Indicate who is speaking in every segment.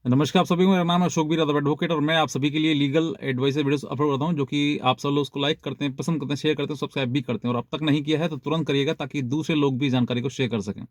Speaker 1: नमस्कार आप सभी को, मेरा नाम है अशोक वीर यादव एडवोकेट और मैं आप सभी के लिए लीगल एडवाइस वीडियोस अपलोड करता हूं, जो कि आप सब लोग उसको लाइक करते हैं, पसंद करते हैं, शेयर करते हैं, सब्सक्राइब भी करते हैं। और अब तक नहीं किया है तो तुरंत करिएगा ताकि दूसरे लोग भी जानकारी को शेयर कर सकें।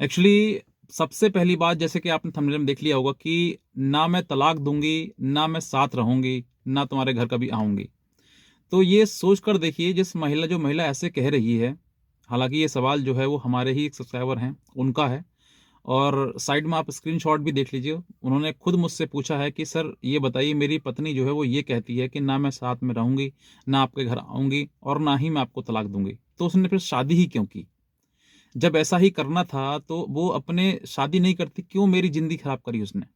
Speaker 1: एक्चुअली सबसे पहली बात, जैसे कि आपने थंबनेल में देख लिया होगा कि ना मैं तलाक दूंगी, ना मैं साथ रहूंगी, ना तुम्हारे घर कभी आऊंगी। तो ये सोच कर देखिए, जो महिला ऐसे कह रही है, हालांकि ये सवाल जो है वो हमारे ही एक सब्सक्राइबर हैं उनका है, और साइड में आप स्क्रीनशॉट भी देख लीजिए। उन्होंने खुद मुझसे पूछा है कि सर ये बताइए, मेरी पत्नी जो है वो ये कहती है कि ना मैं साथ में रहूंगी, ना आपके घर आऊंगी, और ना ही मैं आपको तलाक दूंगी, तो उसने फिर शादी ही क्यों की? जब ऐसा ही करना था तो वो अपने शादी नहीं करती, क्यों मेरी जिंदगी खराब करी उसने?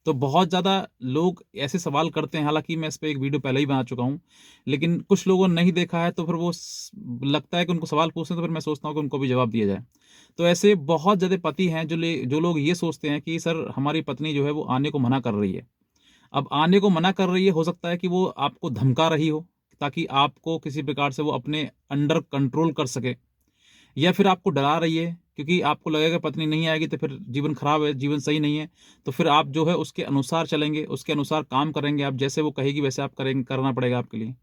Speaker 1: तो बहुत ज़्यादा लोग ऐसे सवाल करते हैं, हालांकि मैं इस पे एक वीडियो पहले ही बना चुका हूं, लेकिन कुछ लोगों ने नहीं देखा है, तो फिर वो लगता है कि उनको सवाल पूछते हैं, तो फिर मैं सोचता हूं कि उनको भी जवाब दिया जाए। तो ऐसे बहुत ज़्यादा पति हैं जो लोग ये सोचते हैं कि सर हमारी पत्नी जो है वो आने को मना कर रही है। अब आने को मना कर रही है, हो सकता है कि वो आपको धमका रही हो ताकि आपको किसी प्रकार से वो अपने अंडर कंट्रोल कर सके, या फिर आपको डरा रही है क्योंकि आपको लगेगा पत्नी नहीं आएगी तो फिर जीवन खराब है, जीवन सही नहीं है। तो फिर आप जो है उसके अनुसार चलेंगे, उसके अनुसार काम करेंगे, आप जैसे वो कहेगी वैसे आप करेंगे, करना पड़ेगा आपके लिए।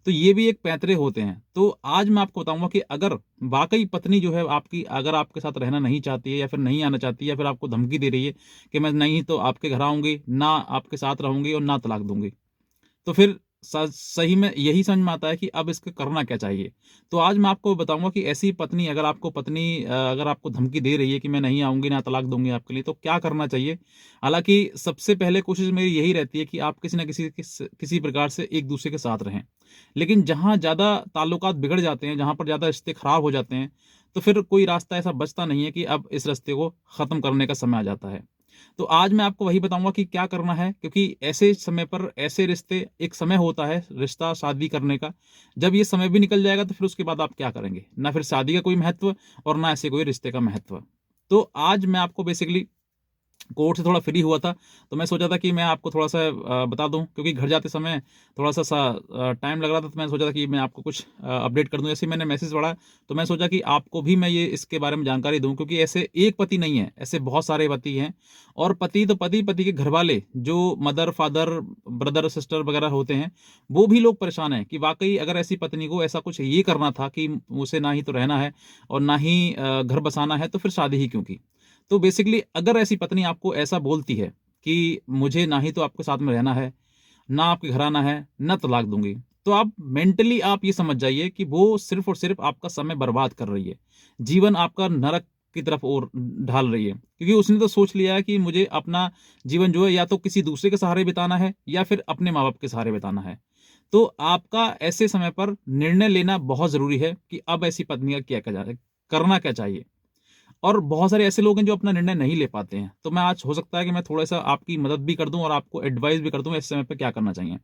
Speaker 1: तो ये भी एक पैंतरे होते हैं। तो आज मैं आपको बताऊंगा कि अगर वाकई पत्नी जो है आपकी, अगर आपके साथ रहना नहीं चाहती है, या फिर नहीं आना चाहती है, या फिर आपको धमकी दे रही है कि मैं नहीं तो आपके घर आऊंगी, ना आपके साथ रहूंगी, और ना तलाक दूंगी, तो फिर सही में यही समझ में आता है कि अब इसको करना क्या चाहिए। तो आज मैं आपको बताऊंगा कि ऐसी पत्नी, अगर आपको धमकी दे रही है कि मैं नहीं आऊंगी, ना तलाक दूंगी आपके लिए, तो क्या करना चाहिए। हालांकि सबसे पहले कोशिश मेरी यही रहती है कि आप किसी ना किसी प्रकार से एक दूसरे के साथ रहें। लेकिन जहां ज्यादा ताल्लुकात बिगड़ जाते हैं, जहां पर ज्यादा रिश्ते खराब हो जाते हैं, तो फिर कोई रास्ता ऐसा बचता नहीं है कि अब इस रिश्ते को खत्म करने का समय आ जाता है। तो आज मैं आपको वही बताऊंगा कि क्या करना है, क्योंकि ऐसे समय पर ऐसे रिश्ते, एक समय होता है रिश्ता शादी करने का, जब ये समय भी निकल जाएगा तो फिर उसके बाद आप क्या करेंगे? ना फिर शादी का कोई महत्व, और ना ऐसे कोई रिश्ते का महत्व। तो आज मैं आपको बेसिकली कोर्ट से थोड़ा फ्री हुआ था, तो मैं सोचा था कि मैं आपको थोड़ा सा बता दूं, क्योंकि घर जाते समय थोड़ा सा टाइम लग रहा था, तो मैंने सोचा था कि मैं आपको कुछ अपडेट कर दूं। जैसे मैंने मैसेज पढ़ा, तो मैं सोचा कि आपको भी मैं ये इसके बारे में जानकारी दूं, क्योंकि ऐसे एक पति नहीं है, ऐसे बहुत सारे पति हैं। और पति तो पति, पति के घर वाले जो मदर फादर ब्रदर सिस्टर वगैरह होते हैं, वो भी लोग परेशान हैं कि वाकई अगर ऐसी पत्नी को ऐसा कुछ ये करना था कि उसे ना ही तो रहना है और ना ही घर बसाना है, तो फिर शादी ही क्यों की? तो बेसिकली अगर ऐसी पत्नी आपको ऐसा बोलती है कि मुझे ना ही तो आपके साथ में रहना है, ना आपके घर आना है, ना तलाक दूंगी, तो आप मेंटली आप ये समझ जाइए कि वो सिर्फ और सिर्फ आपका समय बर्बाद कर रही है, जीवन आपका नरक की तरफ और ढाल रही है। क्योंकि उसने तो सोच लिया है कि मुझे अपना जीवन जो है या तो किसी दूसरे के सहारे बिताना है, या फिर अपने माँ बाप के सहारे बिताना है। तो आपका ऐसे समय पर निर्णय लेना बहुत जरूरी है कि अब ऐसी पत्नी का करना क्या चाहिए। और बहुत सारे ऐसे लोग हैं जो अपना निर्णय नहीं ले पाते हैं, तो मैं आज हो सकता है कि मैं थोड़ा सा आपकी मदद भी कर दूं और आपको एडवाइस भी कर दूं इस समय पे क्या करना चाहिए।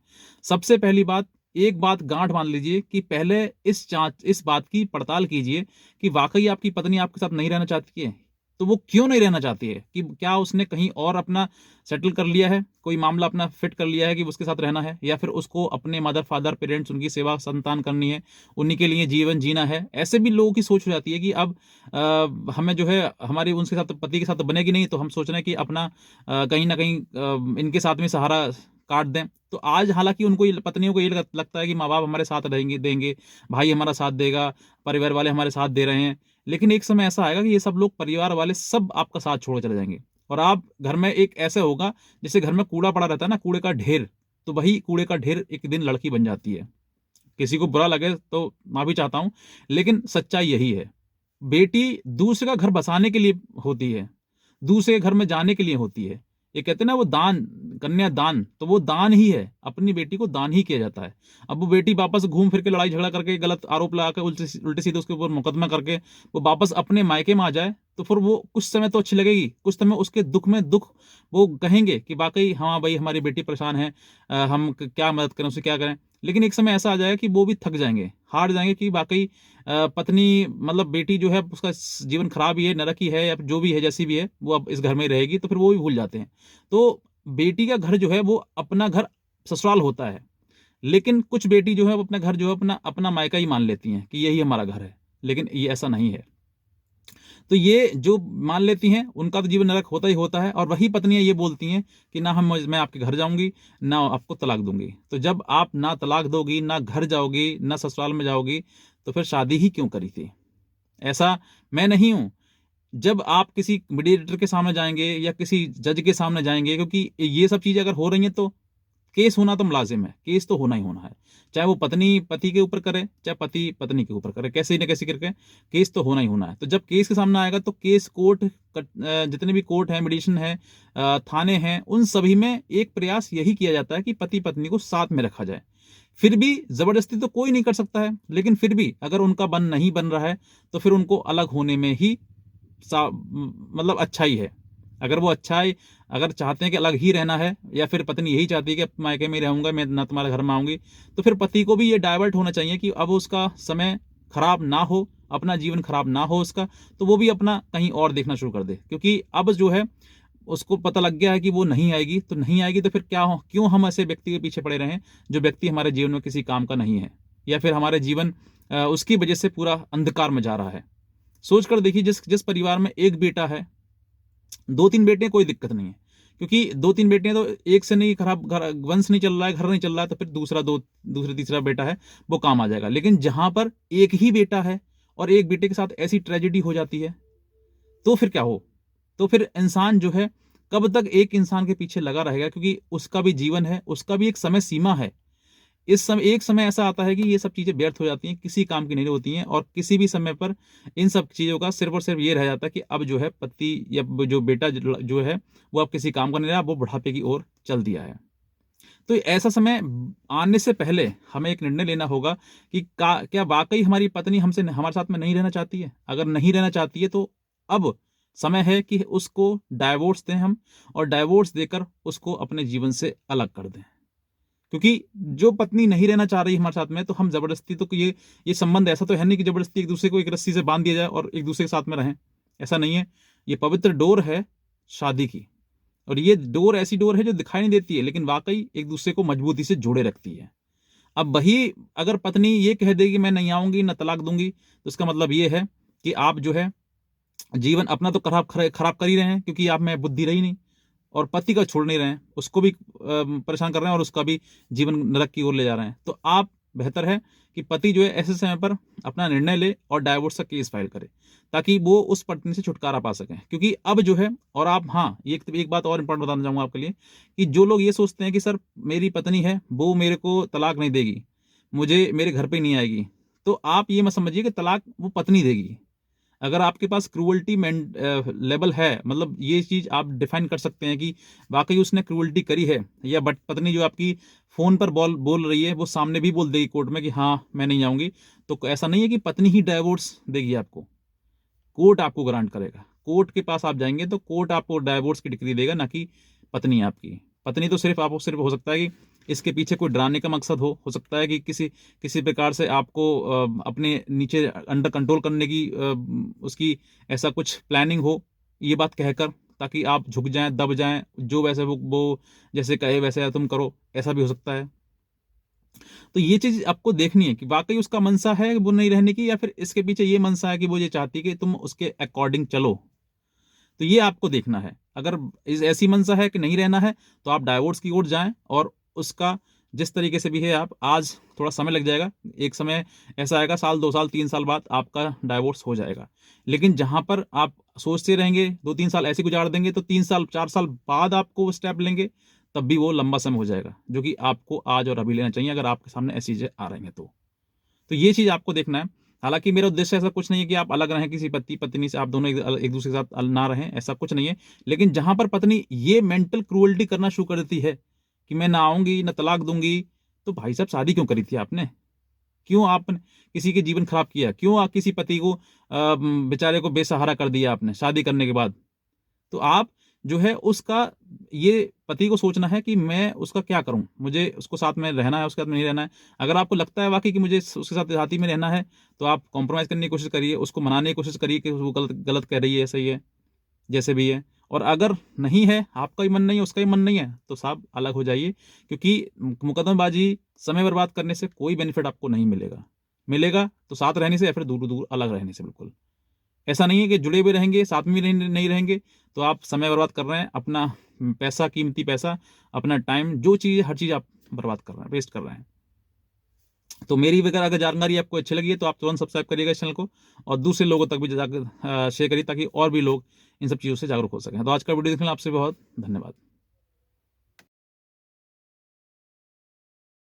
Speaker 1: सबसे पहली बात, एक बात गांठ बांध लीजिए कि पहले इस बात की पड़ताल कीजिए कि वाकई आपकी पत्नी आपके साथ नहीं रहना चाहती है। तो वो क्यों नहीं रहना चाहती है? कि क्या उसने कहीं और अपना सेटल कर लिया है, कोई मामला अपना फिट कर लिया है कि उसके साथ रहना है, या फिर उसको अपने मदर फादर पेरेंट्स, उनकी सेवा संतान करनी है, उन्हीं के लिए जीवन जीना है। ऐसे भी लोगों की सोच हो जाती है कि अब हमें जो है हमारी उनके साथ, पति के साथ तो बनेगी नहीं, तो हम सोच रहे हैं कि अपना कहीं ना कहीं इनके साथ में सहारा काट दें। तो आज हालांकि उनको पत्नियों को ये लगता है कि माँ बाप हमारे साथ रहेंगे, देंगे, भाई हमारा साथ देगा, परिवार वाले हमारे साथ दे रहे हैं। लेकिन एक समय ऐसा आएगा कि ये सब लोग, परिवार वाले सब आपका साथ छोड़ चले जाएंगे, और आप घर में एक ऐसे होगा जैसे घर में कूड़ा पड़ा रहता है ना, कूड़े का ढेर, तो वही कूड़े का ढेर एक दिन लड़की बन जाती है। किसी को बुरा लगे तो माफी चाहता हूं, लेकिन सच्चाई यही है। बेटी दूसरे का घर बसाने के लिए होती है, दूसरे के घर में जाने के लिए होती है। ये कहते हैं ना वो दान, कन्या दान, तो वो दान ही है, अपनी बेटी को दान ही किया जाता है। अब वो बेटी वापस घूम फिर के लड़ाई झगड़ा करके, गलत आरोप लगा के, उल्टे सीधे उसके ऊपर मुकदमा करके वो वापस अपने मायके में आ जाए, तो फिर वो कुछ समय तो अच्छी लगेगी, कुछ समय उसके दुख में दुख, वो कहेंगे कि वाकई हाँ भाई हमारी बेटी परेशान है, हम क्या मदद करें, उसे क्या करें। लेकिन एक समय ऐसा आ जाएगा कि वो भी थक जाएंगे, हार जाएंगे कि वाकई पत्नी, मतलब बेटी जो है उसका जीवन खराब ही है, नरक ही है, या जो भी है, जैसी भी है, वो अब इस घर में ही रहेगी, तो फिर वो भी भूल जाते हैं। तो बेटी का घर जो है वो अपना घर ससुराल होता है, लेकिन कुछ बेटी जो है वो अपना घर जो है अपना अपना मायका ही मान लेती हैं कि यही हमारा घर है, लेकिन ये ऐसा नहीं है। तो ये जो मान लेती हैं उनका तो जीवन नरक होता ही होता है, और वही पत्नियां ये बोलती हैं कि ना मैं आपके घर जाऊंगी, ना आपको तलाक दूंगी। तो जब आप ना तलाक दोगी, ना घर जाओगी, ना ससुराल में जाओगी, तो फिर शादी ही क्यों करी थी? ऐसा मैं नहीं हूं। जब आप किसी मीडिएटर के सामने जाएंगे या किसी जज के सामने जाएंगे, क्योंकि ये सब चीजें अगर हो रही हैं तो केस होना तो लाजिम है, केस तो होना ही होना है। चाहे वो पत्नी पति के ऊपर करे, चाहे पति पत्नी के ऊपर करे, कैसे न कैसे करके केस तो होना ही होना है। तो जब केस के सामने आएगा तो केस कोर्ट, जितने भी कोर्ट है, मेडिएशन है, थाने हैं, उन सभी में एक प्रयास यही किया जाता है कि पति पत्नी को साथ में रखा जाए। फिर भी जबरदस्ती तो कोई नहीं कर सकता है, लेकिन फिर भी अगर उनका नहीं बन रहा है तो फिर उनको अलग होने में ही मतलब अच्छाई है। अगर वो अच्छाई, अगर चाहते हैं कि अलग ही रहना है, या फिर पत्नी यही चाहती है कि मायके में रहूंगा, मैं ना तुम्हारे घर में आऊंगी, तो फिर पति को भी ये डाइवर्ट होना चाहिए कि अब उसका समय खराब ना हो, अपना जीवन खराब ना हो उसका, तो वो भी अपना कहीं और देखना शुरू कर दे। क्योंकि अब जो है उसको पता लग गया है कि वो नहीं आएगी, तो नहीं आएगी तो फिर क्या हो, क्यों हम ऐसे व्यक्ति के पीछे पड़े रहें जो व्यक्ति हमारे जीवन में किसी काम का नहीं है, या फिर हमारे जीवन उसकी वजह से पूरा अंधकार में जा रहा है। सोच कर देखिए, जिस जिस परिवार में एक बेटा है, 2-3 बेटे कोई दिक्कत नहीं है, क्योंकि 2-3 बेटे हैं तो एक से नहीं, खराब घर वंश नहीं चल रहा है, घर नहीं चल रहा है, तो फिर दूसरा तीसरा बेटा है वो काम आ जाएगा। लेकिन जहां पर एक ही बेटा है और एक बेटे के साथ ऐसी ट्रेजेडी हो जाती है, तो फिर क्या हो? तो फिर इंसान जो है कब तक एक इंसान के पीछे लगा रहेगा? क्योंकि उसका भी जीवन है, उसका भी एक समय सीमा है। इस समय एक समय ऐसा आता है कि ये सब चीजें व्यर्थ हो जाती हैं, किसी काम की नहीं होती हैं, और किसी भी समय पर इन सब चीजों का सिर्फ और सिर्फ ये रह जाता है कि अब जो है पति या जो बेटा जो है वो अब किसी काम का नहीं रहा, वो बुढ़ापे की ओर चल दिया है। तो ऐसा समय आने से पहले हमें एक निर्णय लेना होगा कि क्या वाकई हमारी पत्नी हमसे हमारे साथ में नहीं रहना चाहती है? अगर नहीं रहना चाहती है तो अब समय है कि उसको डाइवोर्स दें हम, और डाइवोर्स देकर उसको अपने जीवन से अलग कर दें। क्योंकि जो पत्नी नहीं रहना चाह रही हमारे साथ में, तो हम जबरदस्ती तो ये संबंध ऐसा तो है नहीं कि जबरदस्ती एक दूसरे को एक रस्सी से बांध दिया जाए और एक दूसरे के साथ में रहें। ऐसा नहीं है। ये पवित्र डोर है शादी की, और ये डोर ऐसी डोर है जो दिखाई नहीं देती है, लेकिन वाकई एक दूसरे को मजबूती से जोड़े रखती है। अब वही अगर पत्नी ये कह देगी मैं नहीं आऊंगी, ना तलाक दूंगी, तो इसका मतलब ये है कि आप जो है जीवन अपना तो खराब कर ही रहे हैं, क्योंकि आप में बुद्धि रही नहीं, और पति का छोड़ नहीं रहे हैं, उसको भी परेशान कर रहे हैं, और उसका भी जीवन नरक की ओर ले जा रहे हैं। तो आप बेहतर है कि पति जो है ऐसे समय पर अपना निर्णय ले और डाइवोर्स का केस फाइल करे, ताकि वो उस पत्नी से छुटकारा पा सकें। क्योंकि अब जो है, और आप, हाँ, एक बात और इंपॉर्टेंट बताना चाहूंगा आपके लिए, कि जो लोग ये सोचते हैं कि सर मेरी पत्नी है, वो मेरे को तलाक नहीं देगी, मुझे मेरे घर पे नहीं आएगी, तो आप ये मत समझिए कि तलाक वो पत्नी देगी। अगर आपके पास क्रूअल्टी लेवल है, मतलब ये चीज आप डिफाइन कर सकते हैं कि वाकई उसने क्रूअल्टी करी है, या बट पत्नी जो आपकी फोन पर बोल रही है वो सामने भी बोल देगी कोर्ट में कि हाँ मैं नहीं जाऊंगी, तो ऐसा नहीं है कि पत्नी ही डाइवोर्स देगी आपको, कोर्ट आपको ग्रांट करेगा। कोर्ट के पास आप जाएंगे तो कोर्ट आपको डाइवोर्स की डिग्री देगा, ना कि पत्नी आपकी। पत्नी तो सिर्फ आपको, सिर्फ हो सकता है कि इसके पीछे कोई डराने का मकसद हो सकता है कि किसी किसी प्रकार से आपको अपने नीचे अंडर कंट्रोल करने की उसकी ऐसा कुछ प्लानिंग हो, ये बात कहकर, ताकि आप झुक जाएं, दब जाएं, जो वैसे वो जैसे कहे वैसे तुम करो, ऐसा भी हो सकता है। तो ये चीज आपको देखनी है कि वाकई उसका मनसा है वो नहीं रहने की, या फिर इसके पीछे ये मनसा है कि वो ये चाहती है कि तुम उसके अकॉर्डिंग चलो। तो ये आपको देखना है। अगर ऐसी मंशा है कि नहीं रहना है, तो आप डाइवोर्स की ओर जाएं, और उसका जिस तरीके से भी है, आप आज थोड़ा समय लग जाएगा, एक समय ऐसा आएगा, साल 2 साल 3 साल बाद आपका डाइवोर्स हो जाएगा। लेकिन जहां पर आप सोचते रहेंगे, 2-3 साल ऐसे गुजार देंगे, तो 3 साल 4 साल बाद आपको वो स्टेप लेंगे, तब भी वो लंबा समय हो जाएगा, जो कि आपको आज और अभी लेना चाहिए, अगर आपके सामने ऐसी चीजें आ रही हैं तो ये चीज आपको देखना है। हालांकि मेरा उद्देश्य ऐसा कुछ नहीं है कि आप अलग रहें किसी पति पत्नी से, आप दोनों एक दूसरे के साथ ना रहें, ऐसा कुछ नहीं है। लेकिन जहां पर पत्नी ये मेंटल क्रूअल्टी करना शुरू कर देती है कि मैं ना आऊंगी, ना तलाक दूंगी, तो भाई साहब शादी क्यों करी थी आपने? क्यों आपने किसी के जीवन खराब किया? क्यों आप किसी पति को बेचारे को बेसहारा कर दिया आपने शादी करने के बाद? तो आप जो है उसका, ये पति को सोचना है कि मैं उसका क्या करूं, मुझे उसको साथ में रहना है, उसके साथ में नहीं रहना है। अगर आपको लगता है वाकई कि मुझे उसके साथ साथी में रहना है, तो आप कॉम्प्रोमाइज करने की कोशिश करिए, उसको मनाने की कोशिश करिए कि वो गलत गलत कह रही है, सही है, जैसे भी है। और अगर नहीं है, आपका ही मन नहीं है, उसका ही मन नहीं है, तो साहब अलग हो जाइए। क्योंकि मुकदमेबाजी, समय बर्बाद करने से कोई बेनिफिट आपको नहीं मिलेगा। मिलेगा तो साथ रहने से, या फिर दूर दूर अलग रहने से, बिल्कुल। ऐसा नहीं है कि जुड़े हुए रहेंगे, साथ में नहीं रहेंगे तो आप समय बर्बाद कर रहे हैं, अपना पैसा, कीमती पैसा, अपना टाइम, जो चीज़, हर चीज़ आप बर्बाद कर रहे हैं, वेस्ट कर रहे हैं। तो मेरी अगर जानकारी आपको अच्छी लगी है तो आप तुरंत सब्सक्राइब करिएगा इस चैनल को, और दूसरे लोगों तक भी जाकर शेयर करिए ताकि और भी लोग इन सब चीज़ों से जागरूक हो सकें। तो आज का वीडियो देखने आपसे बहुत धन्यवाद।